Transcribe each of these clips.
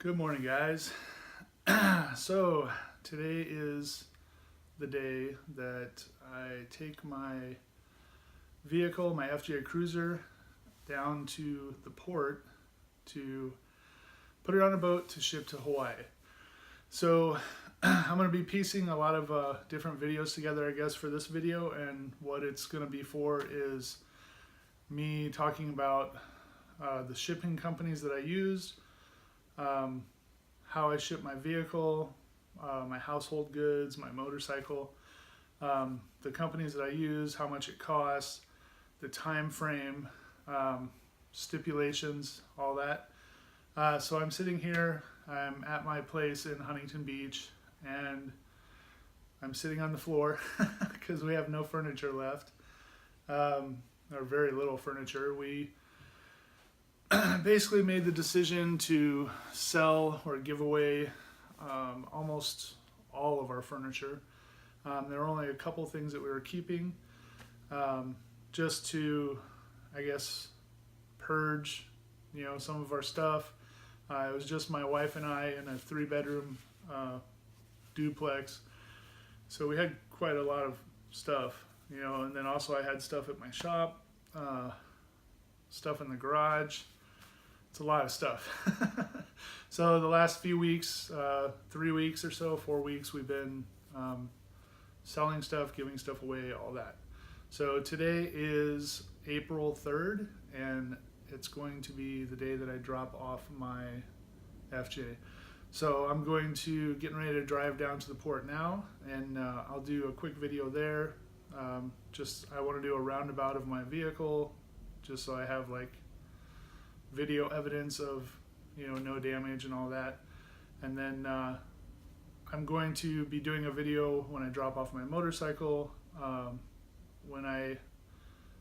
Good morning, guys. So today is the day that I take my vehicle, my FJ Cruiser, down to the port to put it on a boat to ship to Hawaii. So I'm going to be piecing a lot of different videos together, I guess, for this video, and what it's going to be for is me talking about the shipping companies that I used, how I ship my vehicle, my household goods, my motorcycle, the companies that I use, how much it costs, the time frame, stipulations, all that. So I'm sitting here, I'm at my place in Huntington Beach, and I'm sitting on the floor because we have no furniture left, or very little furniture. We basically made the decision to sell or give away almost all of our furniture. There were only a couple things that we were keeping, just to, I guess, purge, some of our stuff. It was just my wife and I in a 3-bedroom duplex, so we had quite a lot of stuff, and then also I had stuff at my shop, stuff in the garage. It's a lot of stuff. So the last few weeks, 3 weeks or so, 4 weeks, we've been selling stuff, giving stuff away, all that. So today is April 3rd, and it's going to be the day that I drop off my FJ. So I'm going to getting ready to drive down to the port now, and I'll do a quick video there. I want to do a roundabout of my vehicle, just so I have like video evidence of no damage and all that. And then I'm going to be doing a video when I drop off my motorcycle, when I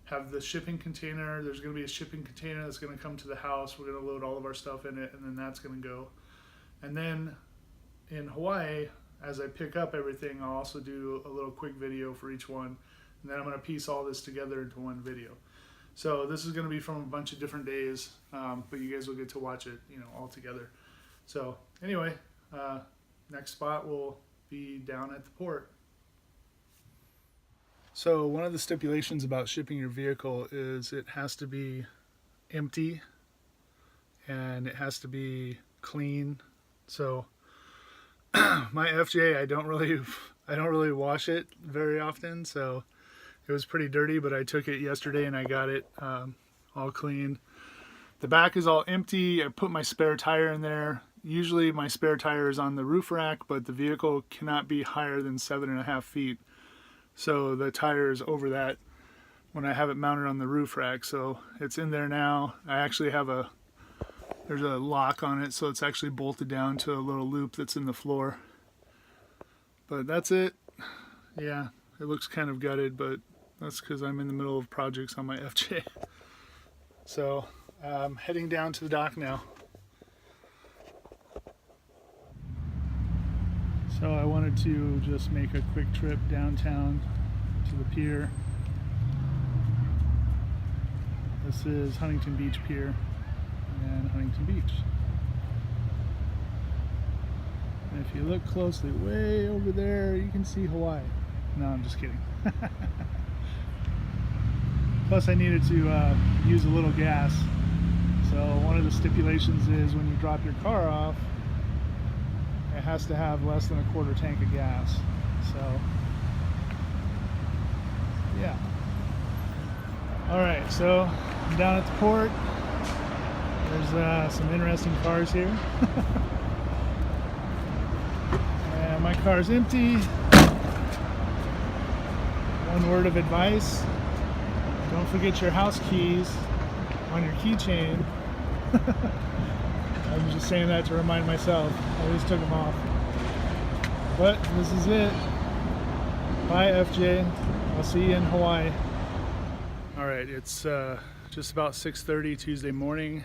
have the shipping container. There's going to be a shipping container that's going to come to the house. We're going to load all of our stuff in it, and then that's going to go. And then in Hawaii, as I pick up everything, I'll also do a little quick video for each one, and then I'm going to piece all this together into one video. So this is going to be from a bunch of different days, but you guys will get to watch it, all together. So anyway, next spot will be down at the port. So one of the stipulations about shipping your vehicle is it has to be empty and it has to be clean. So my FJ, I don't really wash it very often, so it was pretty dirty, but I took it yesterday and I got it all clean. The back is all empty. I put my spare tire in there. Usually my spare tire is on the roof rack, but the vehicle cannot be higher than 7.5 feet. So the tire is over that when I have it mounted on the roof rack. So it's in there now. I actually have there's a lock on it, so it's actually bolted down to a little loop that's in the floor. But that's it. Yeah, it looks kind of gutted, but that's because I'm in the middle of projects on my FJ. So I'm heading down to the dock now. So I wanted to just make a quick trip downtown to the pier. This is Huntington Beach Pier and Huntington Beach. And if you look closely, way over there, you can see Hawaii. No, I'm just kidding. Plus I needed to use a little gas. So one of the stipulations is when you drop your car off, it has to have less than a quarter tank of gas. So yeah. Alright, so I'm down at the port. There's some interesting cars here. And my car's empty. One word of advice: don't forget your house keys on your keychain. I'm just saying that to remind myself. I always took them off. But this is it. Bye, FJ. I'll see you in Hawaii. Alright, it's just about 6:30 Tuesday morning.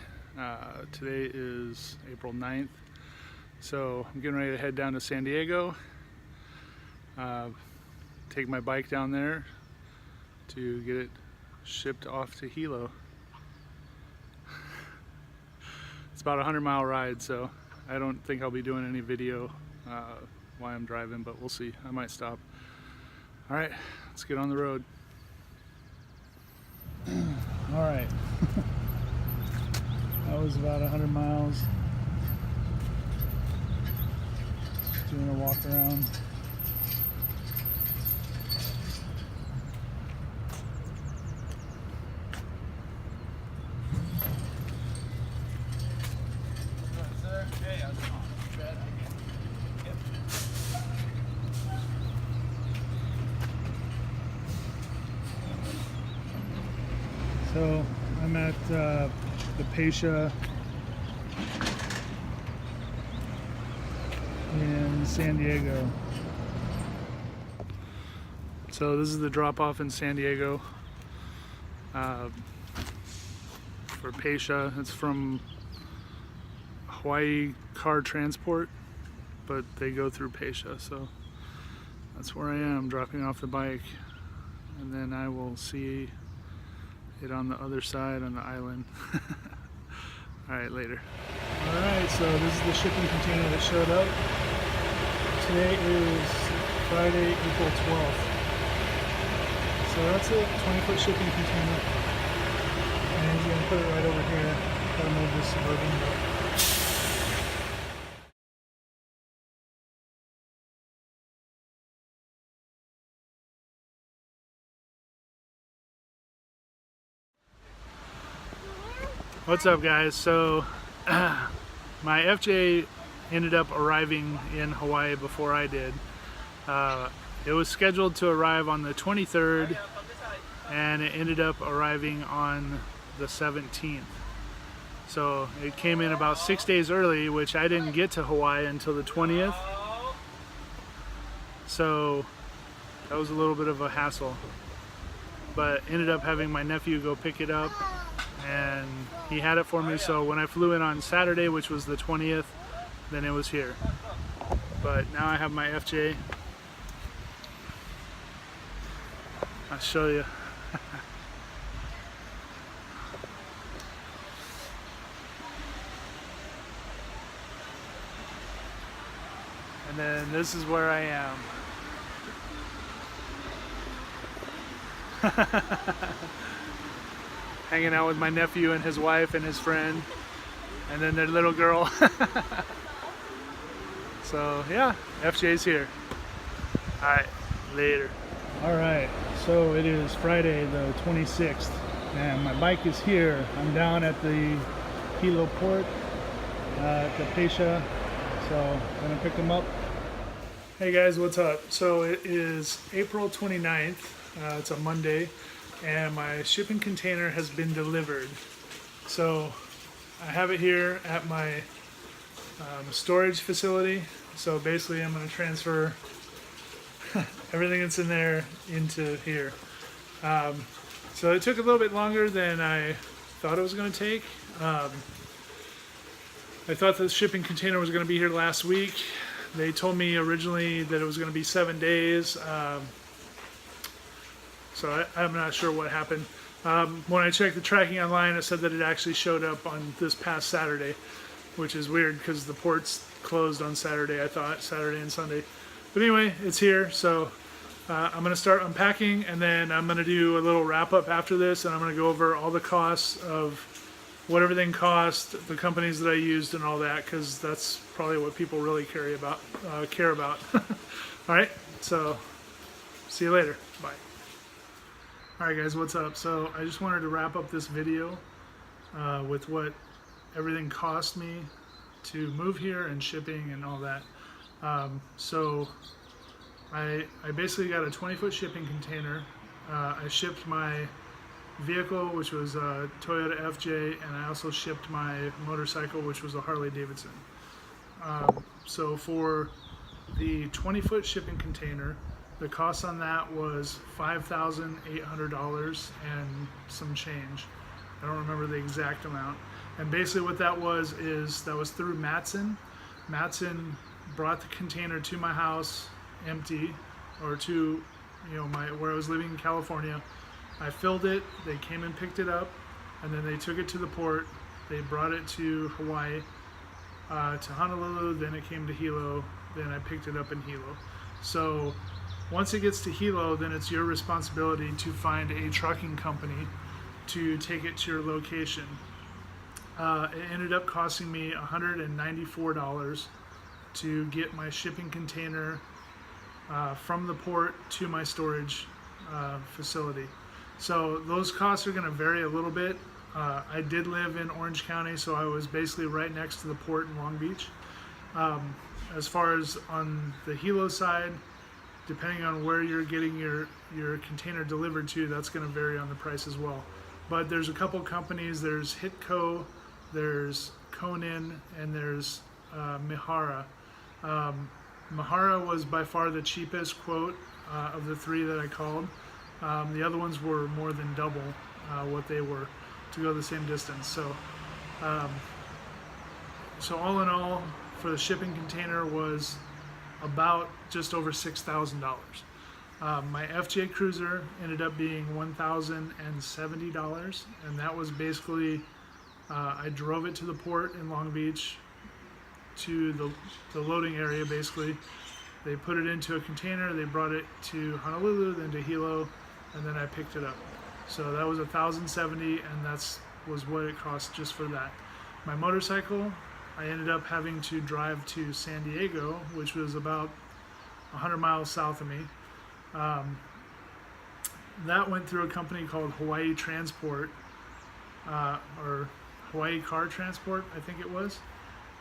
Today is April 9th. So I'm getting ready to head down to San Diego. Take my bike down there to get it shipped off to Hilo. It's about a 100-mile ride, so I don't think I'll be doing any video while I'm driving, but we'll see. I might stop. All right, let's get on the road. All right. That was about 100 miles. Just doing a walk around. So I'm at the Pasha in San Diego. So this is the drop-off in San Diego for Pasha. It's from Hawaii Car Transport, but they go through Pasha, so that's where I am, dropping off the bike, and then I will see it on the other side on the island. Alright, later. Alright, so this is the shipping container that showed up. Today is Friday, April 12th. So that's it, 20-foot shipping container. And he's gonna put it right over here. Gotta move this Suburban. What's up, guys? So my FJ ended up arriving in Hawaii before I did. It was scheduled to arrive on the 23rd and it ended up arriving on the 17th. So it came in about 6 days early, which I didn't get to Hawaii until the 20th. So that was a little bit of a hassle, but ended up having my nephew go pick it up, and he had it for me. So when I flew in on Saturday, which was the 20th, then it was here. But now I have my FJ. I'll show you. And then this is where I am. Hanging out with my nephew and his wife and his friend, and then their little girl. So yeah, FJ's here. Alright, later. Alright, so it is Friday the 26th, and my bike is here. I'm down at the Hilo port at the Pasha, so I'm gonna pick them up. Hey guys, what's up? So it is April 29th, it's a Monday, and my shipping container has been delivered. So I have it here at my storage facility. So basically I'm going to transfer everything that's in there into here. So it took a little bit longer than I thought it was going to take. I thought the shipping container was going to be here last week. They told me originally that it was going to be 7 days. So I'm not sure what happened. When I checked the tracking online, it said that it actually showed up on this past Saturday, which is weird because the port's closed on Saturday, I thought, Saturday and Sunday. But anyway, it's here, so I'm going to start unpacking, and then I'm going to do a little wrap-up after this, and I'm going to go over all the costs of what everything cost, the companies that I used, and all that, because that's probably what people really care about. All right, so see you later. Bye. Alright guys, what's up? So I just wanted to wrap up this video with what everything cost me to move here and shipping and all that. So I basically got a 20-foot shipping container. I shipped my vehicle, which was a Toyota FJ, and I also shipped my motorcycle, which was a Harley Davidson. So for the 20-foot shipping container, the cost on that was $5,800 and some change. I don't remember the exact amount. And basically what that was through Matson. Matson brought the container to my house empty, or to where I was living in California. I filled it, they came and picked it up, and then they took it to the port. They brought it to Hawaii. to Honolulu, then it came to Hilo, then I picked it up in Hilo. So once it gets to Hilo, then it's your responsibility to find a trucking company to take it to your location. It ended up costing me $194 to get my shipping container from the port to my storage facility. So those costs are going to vary a little bit. I did live in Orange County, so I was basically right next to the port in Long Beach. As far as on the Hilo side, depending on where you're getting your container delivered to, that's going to vary on the price as well. But there's a couple companies. There's Hitco, there's Konin, and there's Mihara. Mihara was by far the cheapest quote of the three that I called. The other ones were more than double what they were to go the same distance. So all in all, for the shipping container was about just over $6,000. My FJ Cruiser ended up being $1,070, and that was basically I drove it to the port in Long Beach to the loading area. Basically, they put it into a container, they brought it to Honolulu, then to Hilo, and then I picked it up. So that was $1,070, and was what it cost just for that. My motorcycle, I ended up having to drive to San Diego, which was about 100 miles south of me. That went through a company called Hawaii Transport, or Hawaii Car Transport, I think it was.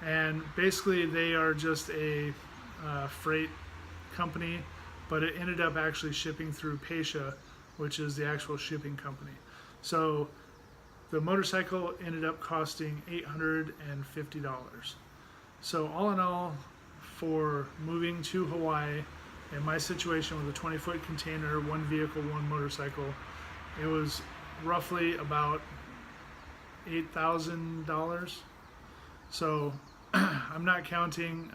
And basically they are just a freight company, but it ended up actually shipping through Pasha, which is the actual shipping company. So the motorcycle ended up costing $850. So all in all, for moving to Hawaii, in my situation with a 20-foot container, one vehicle, one motorcycle, it was roughly about $8,000. So I'm not counting,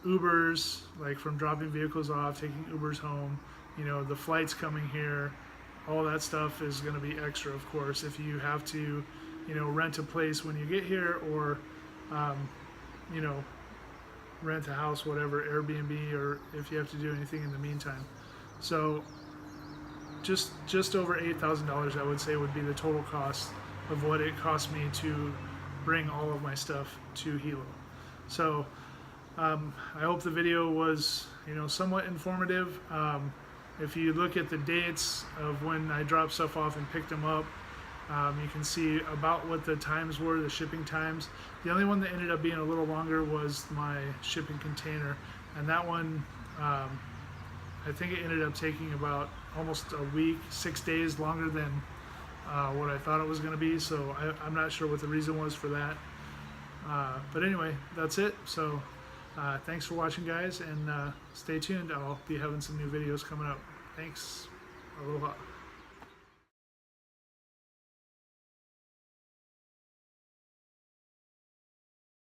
Ubers, like from dropping vehicles off, taking Ubers home, the flights coming here, all that stuff is going to be extra, of course, if you have to, rent a place when you get here, or, rent a house, whatever, Airbnb, or if you have to do anything in the meantime. So just over $8,000, I would say, would be the total cost of what it cost me to bring all of my stuff to Hilo. So I hope the video was, somewhat informative. If you look at the dates of when I dropped stuff off and picked them up, you can see about what the times were, the shipping times. The only one that ended up being a little longer was my shipping container, and that one, I think it ended up taking about almost a week, 6 days longer than what I thought it was going to be. So I'm not sure what the reason was for that. But anyway, that's it. So thanks for watching, guys, and stay tuned. I'll be having some new videos coming up. Thanks. Aloha.